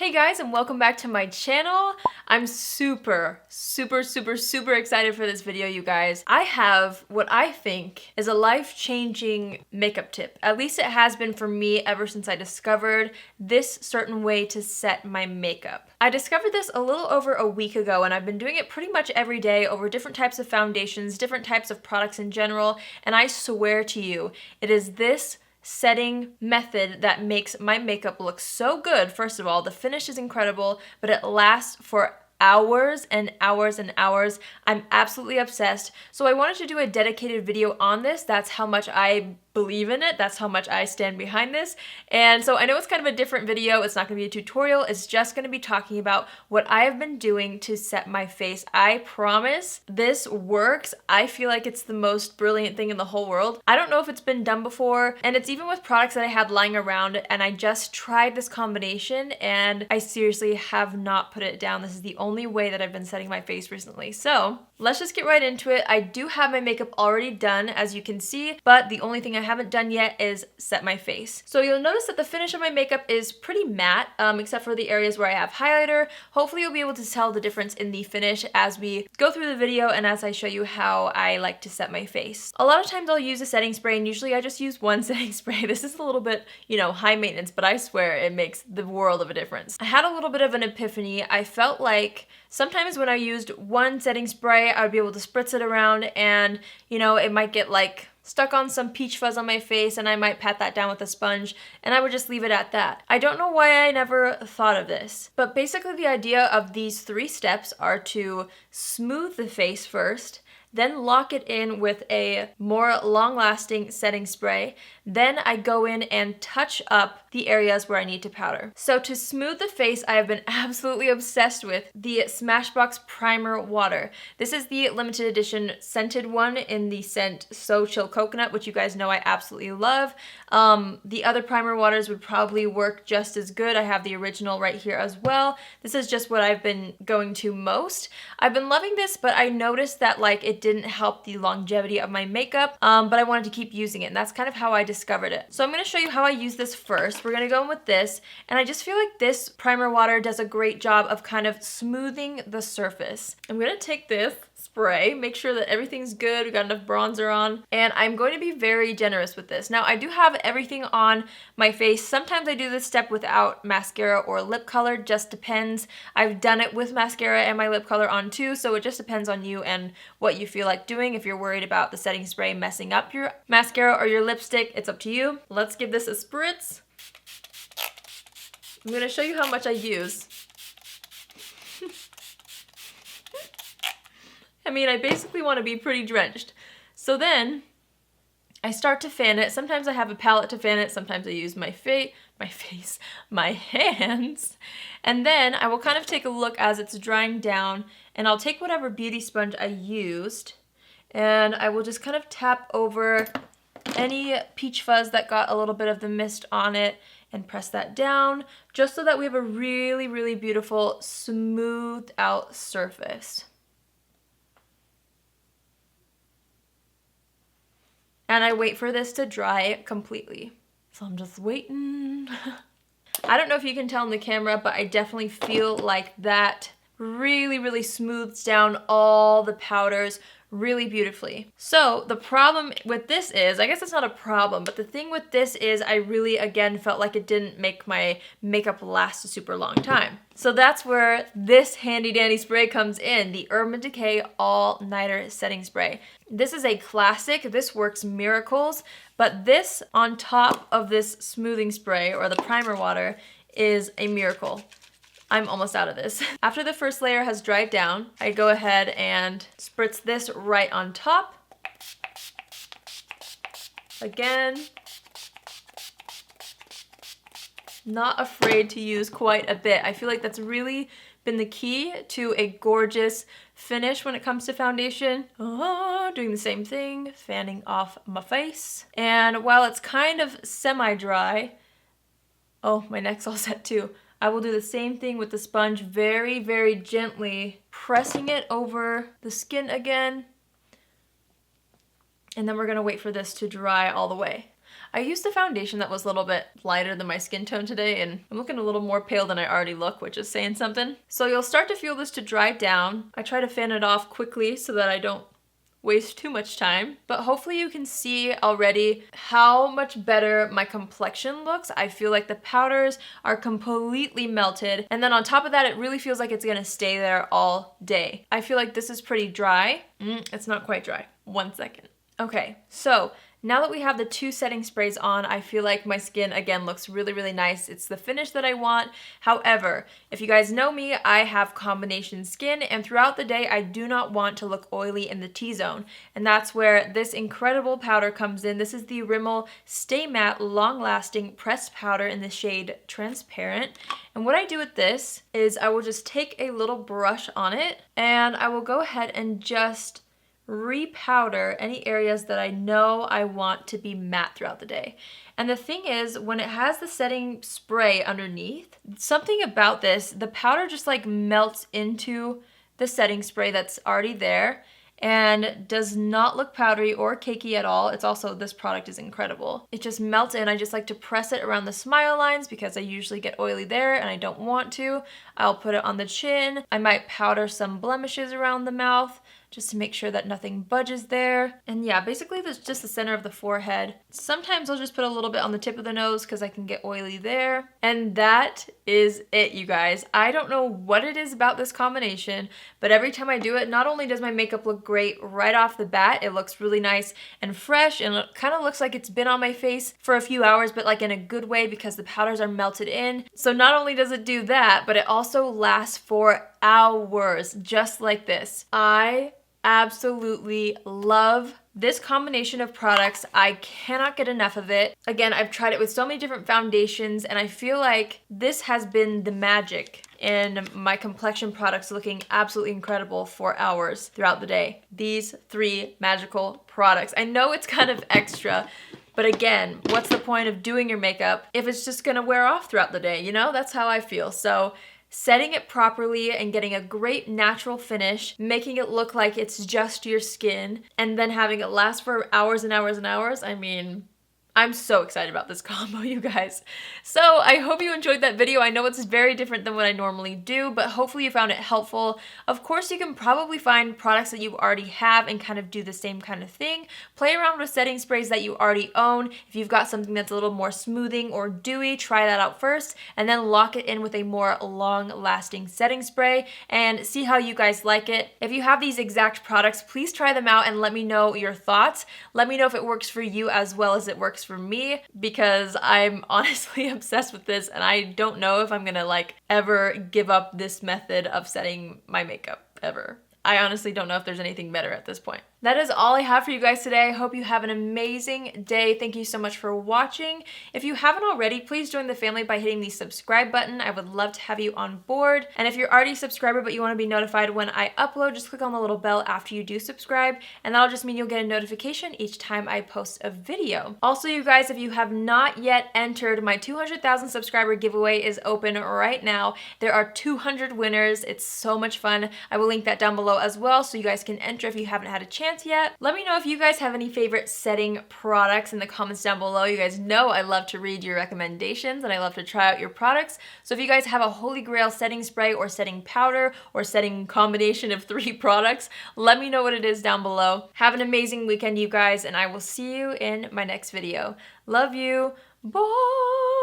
Hey guys, and welcome back to my channel. I'm super excited for this video, you guys. I have what I think is a life-changing makeup tip. At least it has been for me ever since I discovered this certain way to set my makeup. I discovered this a little over a week ago, and I've been doing it pretty much every day over different types of foundations, different types of products in general, and I swear to you, it is this setting method that makes my makeup look so good. First of all, the finish is incredible, but it lasts for hours and hours and hours. I'm absolutely obsessed. So I wanted to do a dedicated video on this. That's how much I believe in it. That's how much I stand behind this. And so I know it's kind of a different video. It's not going to be a tutorial. It's just going to be talking about what I have been doing to set my face. I promise this works. I feel like it's the most brilliant thing in the whole world. I don't know if it's been done before, and it's even with products that I had lying around, and I just tried this combination and I seriously have not put it down. This is the only way that I've been setting my face recently. So let's just get right into it. I do have my makeup already done, as you can see, but the only thing I haven't done yet is set my face. So you'll notice that the finish of my makeup is pretty matte, except for the areas where I have highlighter. Hopefully you'll be able to tell the difference in the finish as we go through the video and as I show you how I like to set my face. A lot of times I'll use a setting spray, and usually I just use one setting spray. This is a little bit, high maintenance, but I swear it makes the world of a difference. I had a little bit of an epiphany. I felt like sometimes when I used one setting spray, I would be able to spritz it around and, it might get like stuck on some peach fuzz on my face, and I might pat that down with a sponge, and I would just leave it at that. I don't know why I never thought of this, but basically the idea of these 3 steps are to smooth the face first, then lock it in with a more long-lasting setting spray. Then I go in and touch up the areas where I need to powder. So to smooth the face, I have been absolutely obsessed with the Smashbox Primer Water. This is the limited edition scented one in the scent So Chill Coconut, which you guys know I absolutely love. The other primer waters would probably work just as good. I have the original right here as well. This is just what I've been going to most. I've been loving this, but I noticed that it didn't help the longevity of my makeup, but I wanted to keep using it, and that's kind of how I discovered it. So I'm going to show you how I use this first. We're going to go in with this, and I just feel like this primer water does a great job of kind of smoothing the surface. I'm going to take this spray, make sure that everything's good, we got enough bronzer on, and I'm going to be very generous with this. Now I do have everything on my face. Sometimes I do this step without mascara or lip color, just depends. I've done it with mascara and my lip color on too, so it just depends on you and what you feel like doing. If you're worried about the setting spray messing up your mascara or your lipstick, it's up to you. Let's give this a spritz. I'm going to show you how much I use. I basically want to be pretty drenched. So then I start to fan it. Sometimes I have a palette to fan it. Sometimes I use my hands. And then I will kind of take a look as it's drying down, and I'll take whatever beauty sponge I used, and I will just kind of tap over any peach fuzz that got a little bit of the mist on it and press that down, just so that we have a really beautiful smoothed out surface. And I wait for this to dry completely. So I'm just waiting. I don't know if you can tell in the camera, but I definitely feel like that really smooths down all the powders really beautifully. So the problem with this is, I guess it's not a problem, but the thing with this is I really, again, felt like it didn't make my makeup last a super long time. So that's where this handy dandy spray comes in, the Urban Decay All Nighter Setting Spray. This is a classic. This works miracles, but this on top of this smoothing spray or the primer water is a miracle. I'm almost out of this. After the first layer has dried down, I go ahead and spritz this right on top. Again, not afraid to use quite a bit. I feel like that's really been the key to a gorgeous finish when it comes to foundation. Doing the same thing, fanning off my face. And while it's kind of semi-dry, oh, my neck's all set too. I will do the same thing with the sponge, very gently pressing it over the skin again. And then we're gonna wait for this to dry all the way. I used a foundation that was a little bit lighter than my skin tone today, and I'm looking a little more pale than I already look, which is saying something. So you'll start to feel this to dry down. I try to fan it off quickly so that I don't waste too much time, but hopefully you can see already how much better my complexion looks. I feel like the powders are completely melted, and then on top of that, it really feels like it's gonna stay there all day. I feel like this is pretty dry. It's not quite dry. 1 second. Okay, so now that we have the 2 setting sprays on, I feel like my skin again looks really, really nice. It's the finish that I want. However, if you guys know me, I have combination skin, and throughout the day, I do not want to look oily in the T-zone. And that's where this incredible powder comes in. This is the Rimmel Stay Matte Long Lasting Pressed Powder in the shade Transparent. And what I do with this is I will just take a little brush on it, and I will go ahead and just repowder any areas that I know I want to be matte throughout the day. And the thing is, when it has the setting spray underneath, something about this, the powder just like melts into the setting spray that's already there and does not look powdery or cakey at all. It's also, this product is incredible. It just melts in. I just like to press it around the smile lines because I usually get oily there and I don't want to. I'll put it on the chin. I might powder some blemishes around the mouth just to make sure that nothing budges there. And yeah, basically that's just the center of the forehead. Sometimes I'll just put a little bit on the tip of the nose because I can get oily there. And that is it, you guys. I don't know what it is about this combination, but every time I do it, not only does my makeup look great right off the bat, it looks really nice and fresh, and it kind of looks like it's been on my face for a few hours, but like in a good way because the powders are melted in. So not only does it do that, but it also lasts for hours, just like this. I absolutely love this combination of products. I cannot get enough of it. Again, I've tried it with so many different foundations, and I feel like this has been the magic in my complexion products looking absolutely incredible for hours throughout the day. These 3 magical products. I know it's kind of extra, but again, what's the point of doing your makeup if it's just gonna wear off throughout the day, you know? That's how I feel. So setting it properly and getting a great natural finish, making it look like it's just your skin, and then having it last for hours and hours and hours. I mean, I'm so excited about this combo, you guys. So I hope you enjoyed that video. I know it's very different than what I normally do, but hopefully you found it helpful. Of course, you can probably find products that you already have and kind of do the same kind of thing. Play around with setting sprays that you already own. If you've got something that's a little more smoothing or dewy, try that out first, and then lock it in with a more long-lasting setting spray and see how you guys like it. If you have these exact products, please try them out and let me know your thoughts. Let me know if it works for you as well as it works for me, because I'm honestly obsessed with this and I don't know if I'm gonna like ever give up this method of setting my makeup ever. I honestly don't know if there's anything better at this point. That is all I have for you guys today. I hope you have an amazing day. Thank you so much for watching. If you haven't already, please join the family by hitting the subscribe button. I would love to have you on board. And if you're already a subscriber but you want to be notified when I upload, just click on the little bell after you do subscribe, and that'll just mean you'll get a notification each time I post a video. Also, you guys, if you have not yet entered, my 200,000 subscriber giveaway is open right now. There are 200 winners. It's so much fun. I will link that down below as well so you guys can enter if you haven't had a chance yet. Let me know if you guys have any favorite setting products in the comments down below. You guys know I love to read your recommendations and I love to try out your products. So if you guys have a holy grail setting spray or setting powder or setting combination of 3 products, let me know what it is down below. Have an amazing weekend, you guys, and I will see you in my next video. Love you. Bye.